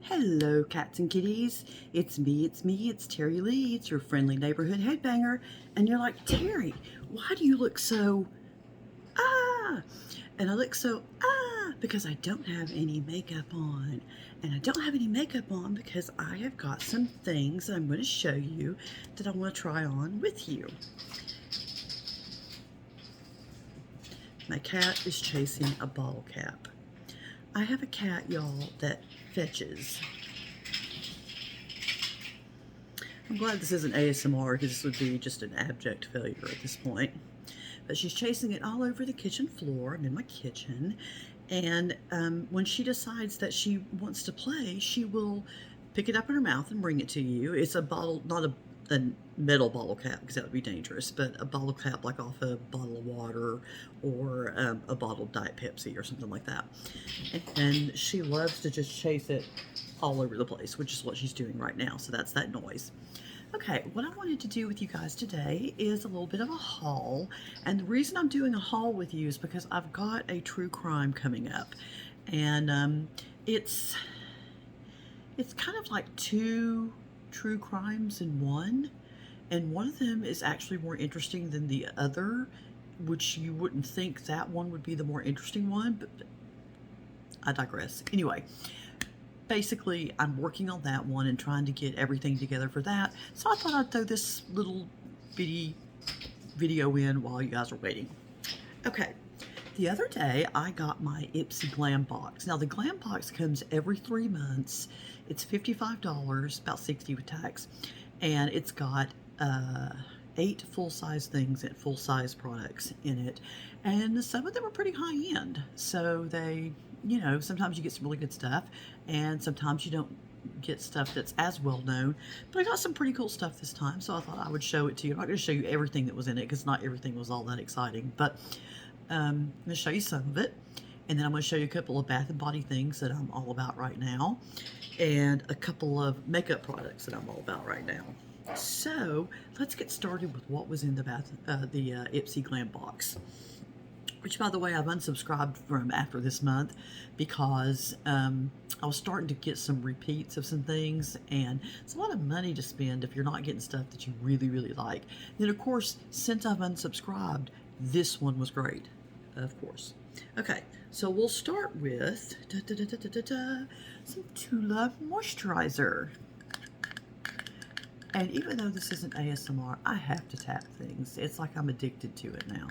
Hello, cats and kitties. It's me, it's Terry Lee. It's your friendly neighborhood headbanger. And you're like, Terry, why do you look so, ah? And I look so, because I don't have any makeup on. And I don't have any makeup on because I have got some things that I'm going to show you that I want to try on with you. My cat is chasing a bottle cap. I have a cat, y'all, that fetches. I'm glad this isn't ASMR because this would be just an abject failure at this point. But she's chasing it all over the kitchen floor. I'm in my kitchen. And when she decides that she wants to play, she will pick it up in her mouth and bring it to you. It's a bottle, not a metal bottle cap because that would be dangerous, but a bottle cap like off a bottle of water or a bottle of Diet Pepsi or something like that. And she loves to just chase it all over the place, which is what she's doing right now. So that's that noise. Okay, what I wanted to do with you guys today is a little bit of a haul. And the reason I'm doing a haul with you is because I've got a true crime coming up. And it's kind of like two true crimes in one. And one of them is actually more interesting than the other, which you wouldn't think that one would be the more interesting one, but I digress. Anyway. Basically, I'm working on that one and trying to get everything together for that. So I thought I'd throw this little bitty video in while you guys are waiting. Okay, the other day I got my Ipsy Glam Box. Now the Glam Box comes every 3 months. It's $55, about $60 with tax. And it's got 8 full-size things and full-size products in it. And some of them are pretty high-end. So they, you know, sometimes you get some really good stuff, and sometimes you don't get stuff that's as well known. But I got some pretty cool stuff this time, so I thought I would show it to you. I'm not going to show you everything that was in it because not everything was all that exciting, but I'm going to show you some of it. And then I'm going to show you a couple of Bath & Body things that I'm all about right now, and a couple of makeup products that I'm all about right now. So let's get started with what was in the Ipsy Glam Box. Which, by the way, I've unsubscribed from after this month because I was starting to get some repeats of some things, and it's a lot of money to spend if you're not getting stuff that you really, really like. Then, of course, since I've unsubscribed, this one was great, of course. Okay, so we'll start with some Tulip Moisturizer. And even though this isn't ASMR, I have to tap things. It's like I'm addicted to it now.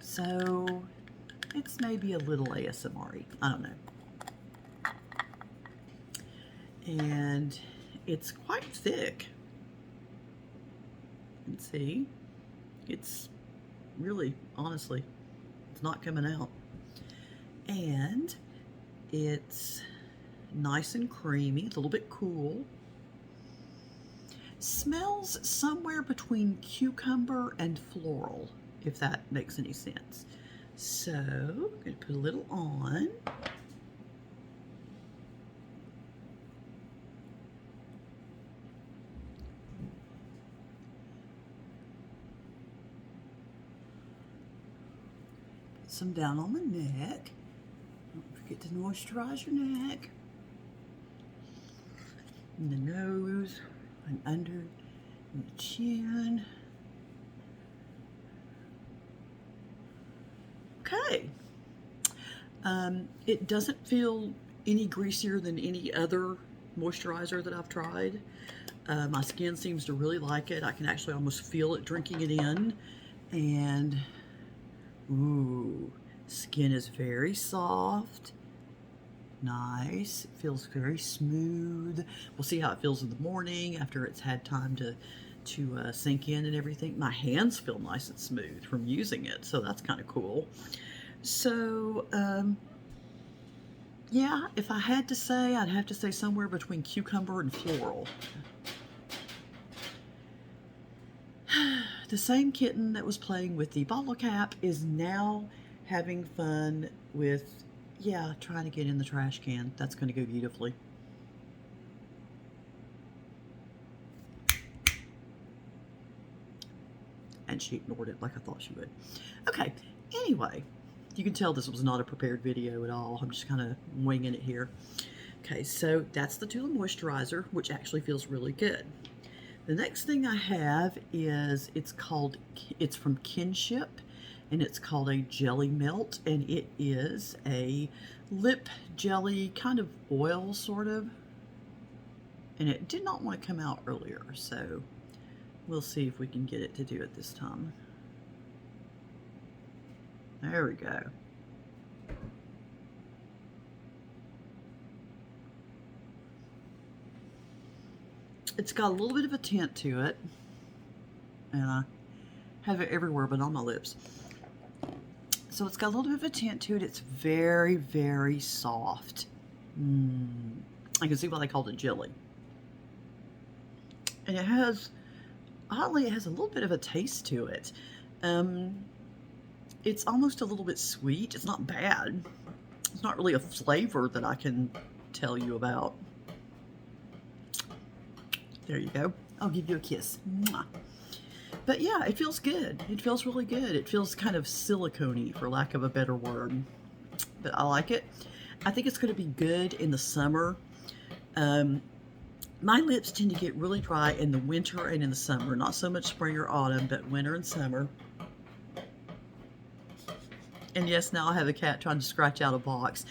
So it's maybe a little ASMR-y. I don't know. And it's quite thick. You can see. It's really, honestly, it's not coming out. And it's nice and creamy, a little bit cool. Smells somewhere between cucumber and floral, if that makes any sense. So, I'm going to put a little on. Put some down on the neck. Don't forget to moisturize your neck. And the nose, and under the chin. Okay. It doesn't feel any greasier than any other moisturizer that I've tried. My skin seems to really like it. I can actually almost feel it drinking it in. And, ooh, skin is very soft. Nice. It feels very smooth. We'll see how it feels in the morning after it's had time to sink in and everything. My hands feel nice and smooth from using it, so that's kind of cool. So, yeah, if I had to say, I'd have to say somewhere between cucumber and floral. The same kitten that was playing with the bottle cap is now having fun with, yeah, trying to get in the trash can. That's going to go beautifully. And she ignored it like I thought she would. Okay, anyway, You can tell this was not a prepared video at all. I'm just kind of winging it here. Okay, so that's the Tulip Moisturizer, which actually feels really good. The next thing I have is, it's from Kinship, and it's called a Jelly Melt, and it is a lip jelly kind of oil, sort of. And it did not want to come out earlier, so we'll see if we can get it to do it this time. There we go. It's got a little bit of a tint to it, and I have it everywhere but on my lips. So it's got a little bit of a tint to it. It's very, very soft. I can see why they called it jelly. And it has, oddly, it has a little bit of a taste to it. It's almost a little bit sweet. It's not bad. It's not really a flavor that I can tell you about. There you go. I'll give you a kiss. Mwah. But yeah, it feels good. It feels really good. It feels kind of silicone-y, for lack of a better word. But I like it. I think it's going to be good in the summer. My lips tend to get really dry in the winter and in the summer. Not so much spring or autumn, but winter and summer. And yes, now I have a cat trying to scratch out a box.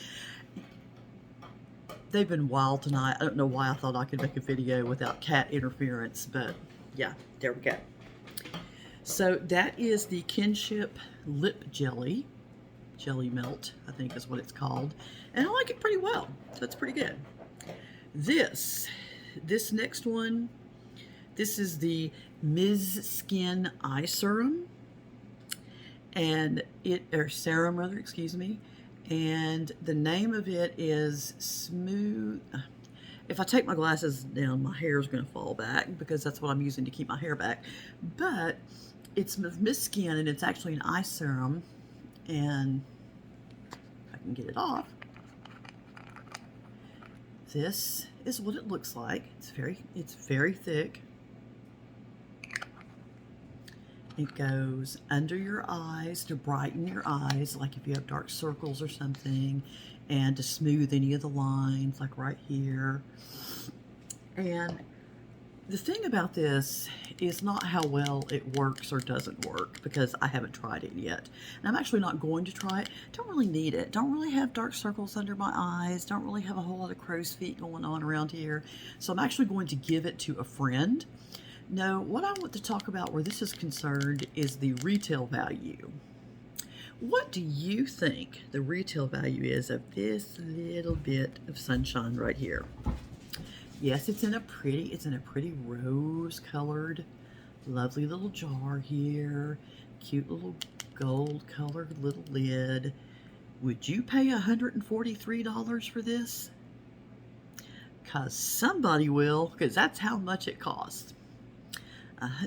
They've been wild tonight. I don't know why I thought I could make a video without cat interference, but yeah, there we go. So that is the Kinship Lip Jelly. Jelly Melt, I think is what it's called. And I like it pretty well, so it's pretty good. This next one, this is the Ms. Skin Eye Serum. And or serum rather, excuse me. And the name of it is Smooth. If I take my glasses down, my hair is going to fall back because that's what I'm using to keep my hair back. But it's Ms. Skin, and it's actually an eye serum. And if I can get it off, this is what it looks like. It's very thick. It goes under your eyes to brighten your eyes, like if you have dark circles or something, and to smooth any of the lines, like right here. And the thing about this is not how well it works or doesn't work, because I haven't tried it yet. And I'm actually not going to try it. Don't really need it. Don't really have dark circles under my eyes. Don't really have a whole lot of crow's feet going on around here. So I'm actually going to give it to a friend. No, what I want to talk about where this is concerned is the retail value. What do you think the retail value is of this little bit of sunshine right here? Yes, it's in a pretty rose-colored, lovely little jar here. Cute little gold-colored little lid. Would you pay $143 for this? Because somebody will, because that's how much it costs.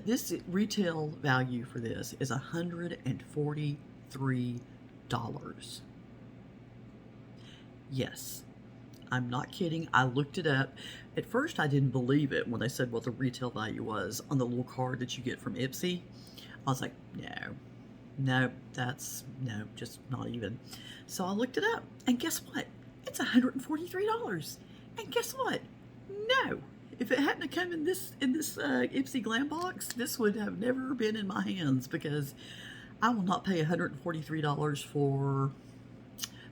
This retail value for this is $143. Yes, I'm not kidding. I looked it up. At first, I didn't believe it when they said what the retail value was on the little card that you get from Ipsy. I was like, no, just not even. So I looked it up, and guess what? It's $143. And guess what? No. If it hadn't come in this Ipsy Glam Box, this would have never been in my hands, because I will not pay $143 for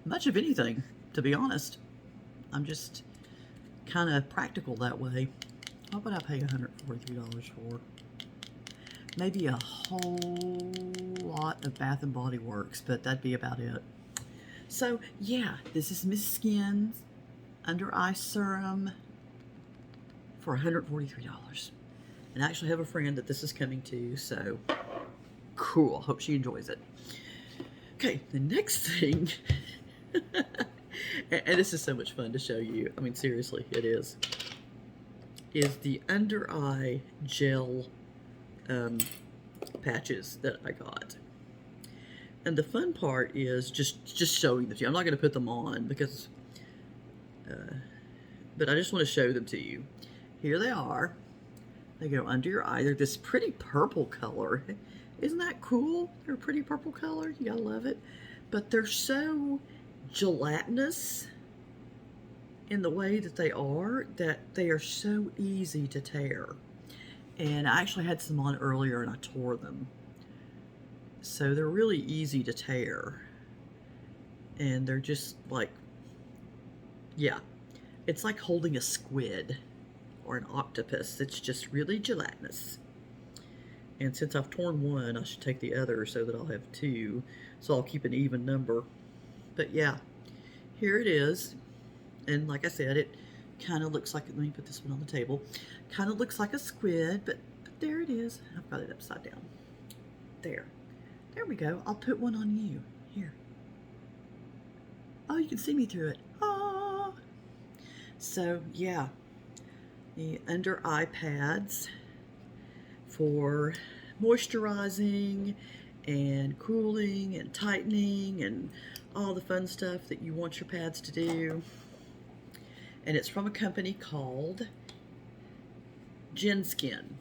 much of anything, to be honest. I'm just kind of practical that way. What would I pay $143 for? Maybe a whole lot of Bath and Body Works, but that'd be about it. So yeah, this is Ms. Skin's Under Eye Serum for $143. And I actually have a friend that this is coming to, so cool. Hope she enjoys it. Okay, the next thing, and this is so much fun to show you. I mean, seriously, it is the under eye gel patches that I got. And the fun part is just showing them to you. I'm not going to put them on because, but I just want to show them to you. Here they are. They go under your eye. They're this pretty purple color. Isn't that cool? They're a pretty purple color. You gotta love it. but they're so gelatinous in the way that they are so easy to tear. And I actually had some on earlier and I tore them. So they're really easy to tear. And they're just like, yeah, it's like holding a squid or an octopus. It's just really gelatinous. And since I've torn one, I should take the other so that I'll have two. So I'll keep an even number. But yeah, here it is. And like I said, it kind of looks like, let me put this one on the table. Kind of looks like a squid, but there it is. I've got it upside down. There we go. I'll put one on you. Here. Oh, you can see me through it. Ah. So yeah, the under eye pads for moisturizing and cooling and tightening and all the fun stuff that you want your pads to do. And it's from a company called Skin.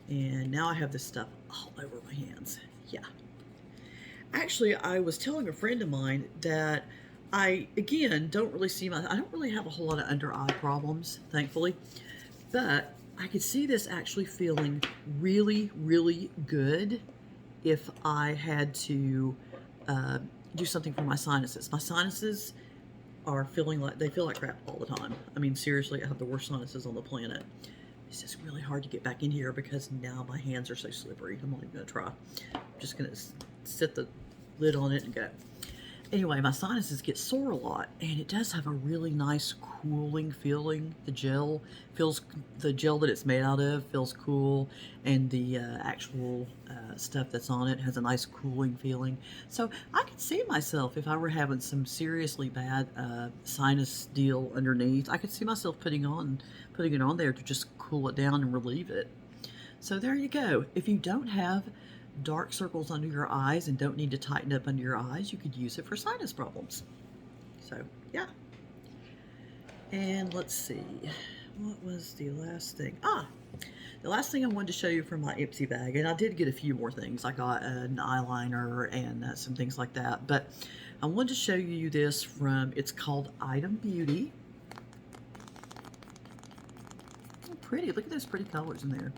And now I have this stuff all over my hands. Yeah. Actually, I was telling a friend of mine that I, again, I don't really have a whole lot of under eye problems, thankfully. But I could see this actually feeling really, really good if I had to do something for my sinuses. My sinuses are feeling like, they feel like crap all the time. I mean, seriously, I have the worst sinuses on the planet. It's just really hard to get back in here because now my hands are so slippery. I'm not even going to try. I'm just going to set the lid on it and go. Anyway, my sinuses get sore a lot, and it does have a really nice cooling feeling. The gel that it's made out of feels cool, and the actual stuff that's on it has a nice cooling feeling. So I could see myself, if I were having some seriously bad sinus deal underneath, I could see myself putting it on there to just cool it down and relieve it. So there you go. If you don't have dark circles under your eyes and don't need to tighten up under your eyes, you could use it for sinus problems. So yeah. And let's see, what was the last thing? The last thing I wanted to show you from my Ipsy bag, and I did get a few more things. I got an eyeliner and some things like that, but I wanted to show you this from, it's called Item Beauty. Oh, pretty, look at those pretty colors in there.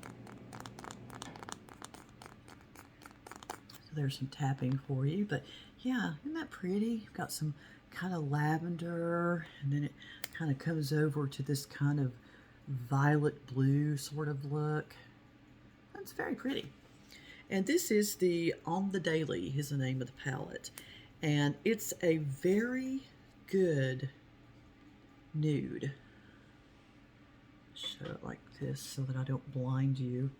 There's some tapping for you, but yeah, isn't that pretty? You've got some kind of lavender, and then it kind of comes over to this kind of violet blue sort of look. That's very pretty. And this is the On the Daily is the name of the palette, and it's a very good nude. Show it like this so that I don't blind you.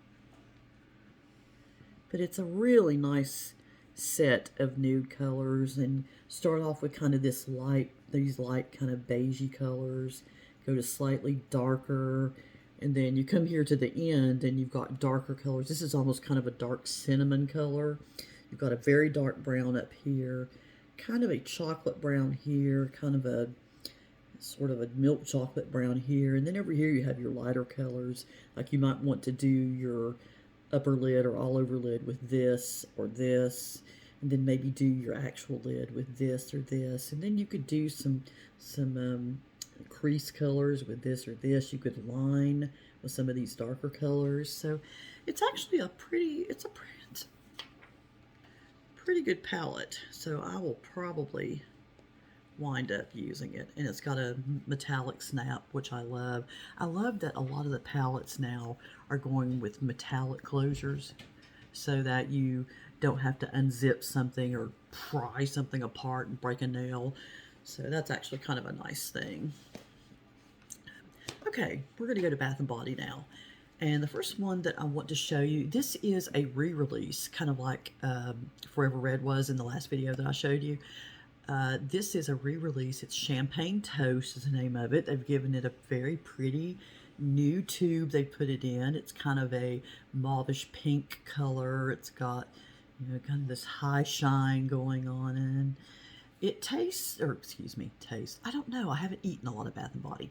But it's a really nice set of nude colors, and start off with kind of these light kind of beigey colors, go to slightly darker, and then you come here to the end and you've got darker colors. This is almost kind of a dark cinnamon color. You've got a very dark brown up here, kind of a chocolate brown here, kind of a sort of a milk chocolate brown here, and then over here you have your lighter colors, like you might want to do your upper lid or all over lid with this or this, and then maybe do your actual lid with this or this, and then you could do some crease colors with this or this. You could line with some of these darker colors. So it's actually a pretty good palette. So I will probably wind up using it, and it's got a metallic snap, which I love. I love that a lot of the palettes now are going with metallic closures so that you don't have to unzip something or pry something apart and break a nail. So that's actually kind of a nice thing. Okay, we're going to go to Bath & Body now. And the first one that I want to show you, this is a re-release, kind of like Forever Red was in the last video that I showed you. This is a re-release. It's Champagne Toast is the name of it. They've given it a very pretty new tube they put it in. It's kind of a mauvish pink color. It's got, you know, kind of this high shine going on, and it tastes, or excuse me, tastes, I don't know, I haven't eaten a lot of Bath & Body,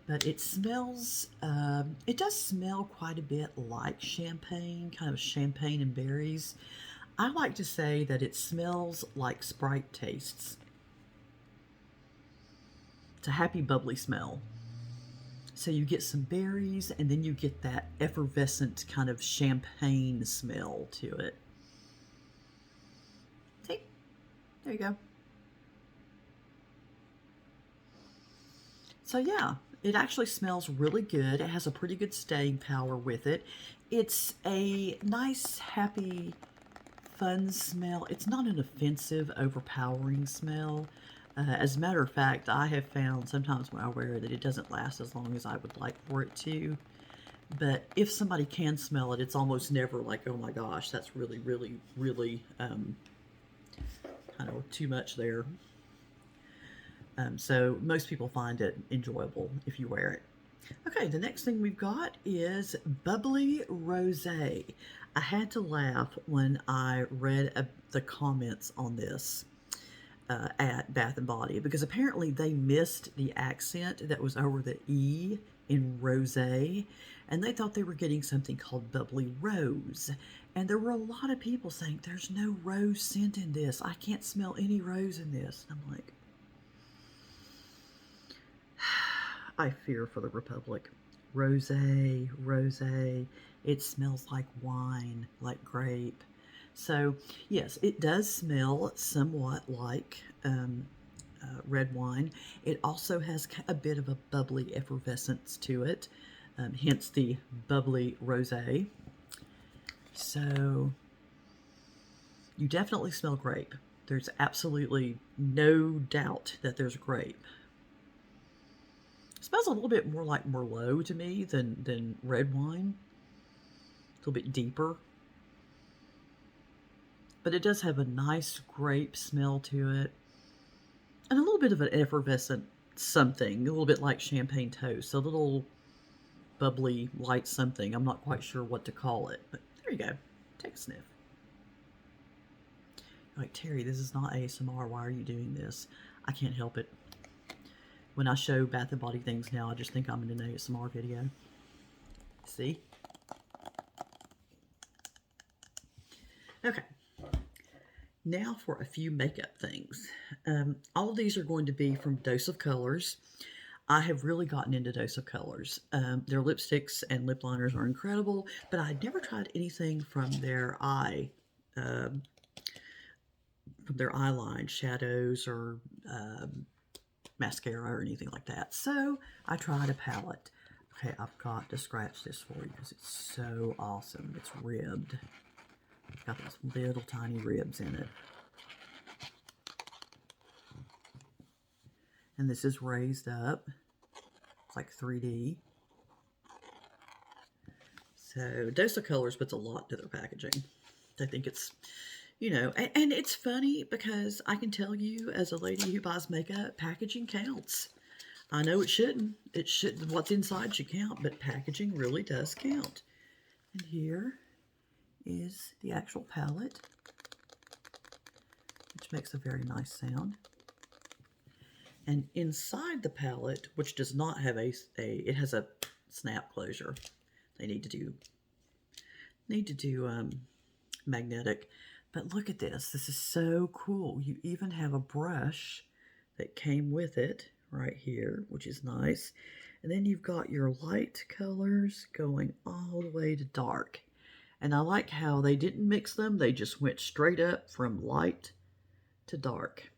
but it smells, it does smell quite a bit like champagne, kind of champagne and berries. I like to say that it smells like Sprite tastes. It's a happy, bubbly smell. So you get some berries, and then you get that effervescent kind of champagne smell to it. See? There you go. So yeah, it actually smells really good. It has a pretty good staying power with it. It's a nice, happy, fun smell. It's not an offensive, overpowering smell. As a matter of fact, I have found sometimes when I wear it that it doesn't last as long as I would like for it to. But if somebody can smell it, it's almost never like, oh my gosh, that's really, really, really kind of too much there. So most people find it enjoyable if you wear it. Okay, the next thing we've got is Bubbly Rose. I had to laugh when I read the comments on this at Bath & Body, because apparently they missed the accent that was over the E in rosé, and they thought they were getting something called Bubbly Rose. And there were a lot of people saying, there's no rose scent in this. I can't smell any rose in this. And I'm like, I fear for the Republic. Rosé, rosé. It smells like wine, like grape. So, yes, it does smell somewhat like red wine. It also has a bit of a bubbly effervescence to it, hence the Bubbly Rosé. So, you definitely smell grape. There's absolutely no doubt that there's grape. It smells a little bit more like Merlot to me than red wine. A little bit deeper. But it does have a nice grape smell to it. And a little bit of an effervescent something. A little bit like champagne toast. A little bubbly, light something. I'm not quite sure what to call it. But there you go. Take a sniff. Like, Terry, this is not ASMR. Why are you doing this? I can't help it. When I show Bath & Body things now, I just think I'm in an ASMR video. See? Okay. Now for a few makeup things. All of these are going to be from Dose of Colors. I have really gotten into Dose of Colors. Their lipsticks and lip liners are incredible, but I'd never tried anything from their eye line, shadows or mascara or anything like that. So I tried a palette. Okay, I've got to scratch this for you because it's so awesome. It's ribbed. It's got these little tiny ribs in it. And this is raised up. It's like 3D. So Dose of Colors puts a lot to their packaging. I think it's, you know, and it's funny because I can tell you as a lady who buys makeup, packaging counts. I know it shouldn't. It should. What's inside should count, but packaging really does count. And here is the actual palette, which makes a very nice sound. And inside the palette, which does not have it has a snap closure. They need to do magnetic. But look at this. This is so cool. You even have a brush that came with it right here, which is nice. And then you've got your light colors going all the way to dark. And I like how they didn't mix them. They just went straight up from light to dark.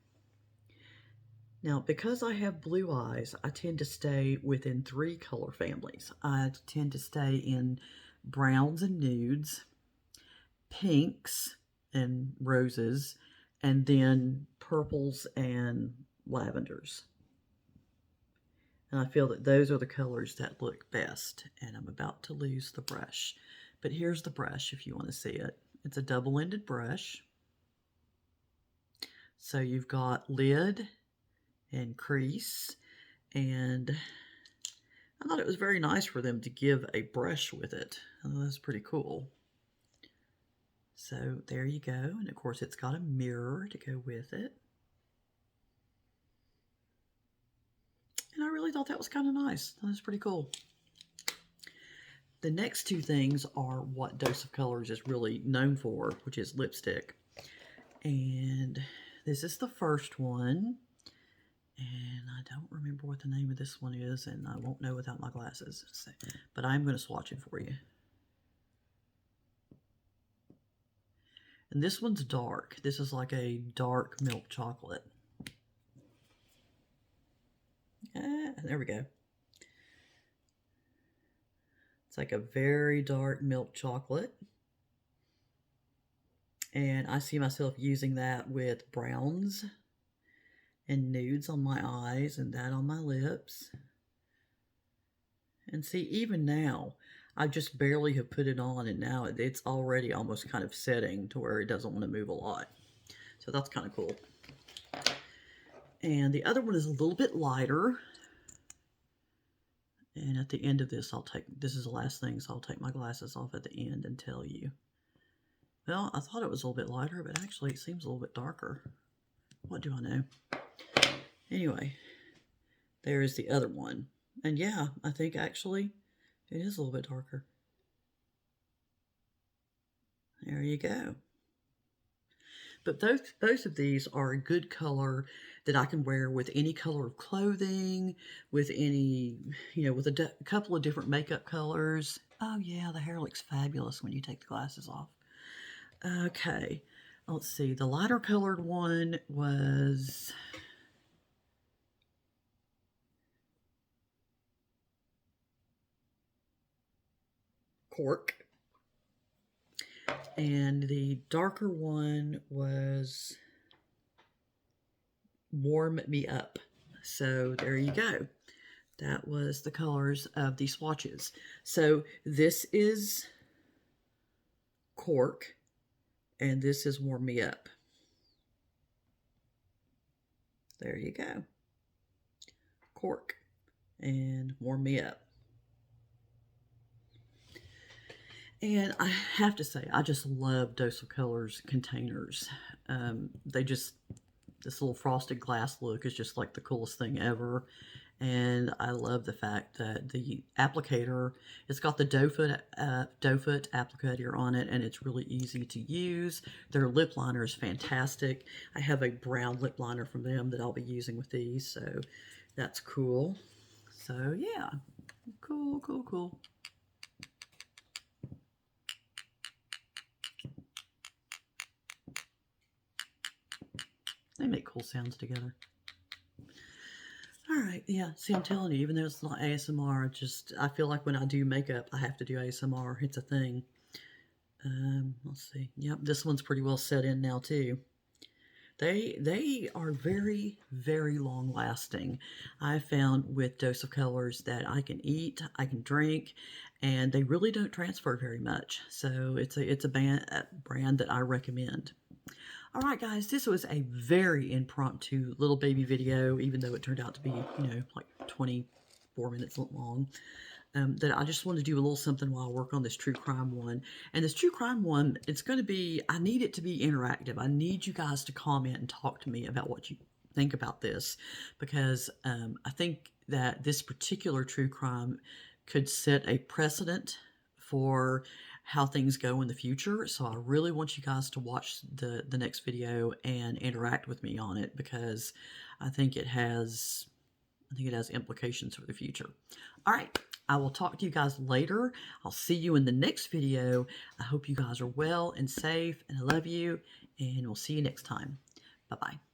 Now, because I have blue eyes, I tend to stay within 3 color families. I tend to stay in browns and nudes, pinks and roses, and then purples and lavenders. And I feel that those are the colors that look best. And I'm about to lose the brush. But here's the brush if you want to see it. It's a double-ended brush. So you've got lid and crease. And I thought it was very nice for them to give a brush with it. That's pretty cool. So there you go. And of course it's got a mirror to go with it. And I really thought that was kind of nice. That was pretty cool. The next two things are what Dose of Colors is really known for, which is lipstick. And this is the first one. And I don't remember what the name of this one is, and I won't know without my glasses. But I'm going to swatch it for you. And this one's dark. This is like a dark milk chocolate. There we go. It's like a very dark milk chocolate. And I see myself using that with browns and nudes on my eyes and that on my lips. And see, even now, I just barely have put it on, and now it's already almost kind of setting to where it doesn't want to move a lot. So that's kind of cool. And the other one is a little bit lighter. And at the end of this, this is the last thing, so I'll take my glasses off at the end and tell you. Well, I thought it was a little bit lighter, but actually it seems a little bit darker. What do I know? Anyway, there is the other one. And yeah, I think actually it is a little bit darker. There you go. But both of these are a good color that I can wear with any color of clothing, with any, with a couple of different makeup colors. Oh yeah, the hair looks fabulous when you take the glasses off. Okay, let's see. The lighter colored one was Cork. And the darker one was Warm Me Up. So there you go. That was the colors of the swatches. So this is Cork, and this is Warm Me Up. There you go. Cork and Warm Me Up. And I have to say, I just love Dose of Colors containers. This little frosted glass look is just like the coolest thing ever. And I love the fact that the applicator, it's got the doe foot applicator on it, and it's really easy to use. Their lip liner is fantastic. I have a brown lip liner from them that I'll be using with these, so that's cool. So yeah, cool, cool, cool. They make cool sounds together. All right, yeah, see, I'm telling you, even though it's not ASMR, I feel like when I do makeup, I have to do ASMR. It's a thing. Let's see. Yep, this one's pretty well set in now, too. They are very, very long lasting. I found with Dose of Colors that I can eat, I can drink, and they really don't transfer very much. So it's a brand that I recommend. All right, guys, this was a very impromptu little baby video, even though it turned out to be, like 24 minutes long. That I just want to do a little something while I work on this true crime one. And this true crime one, it's going to be, I need it to be interactive. I need you guys to comment and talk to me about what you think about this, because I think that this particular true crime could set a precedent for how things go in the future. So I really want you guys to watch the next video and interact with me on it, because I think it has implications for the future. All right, I will talk to you guys later. I'll see you in the next video. I hope you guys are well and safe, and I love you, and we'll see you next time. Bye-bye.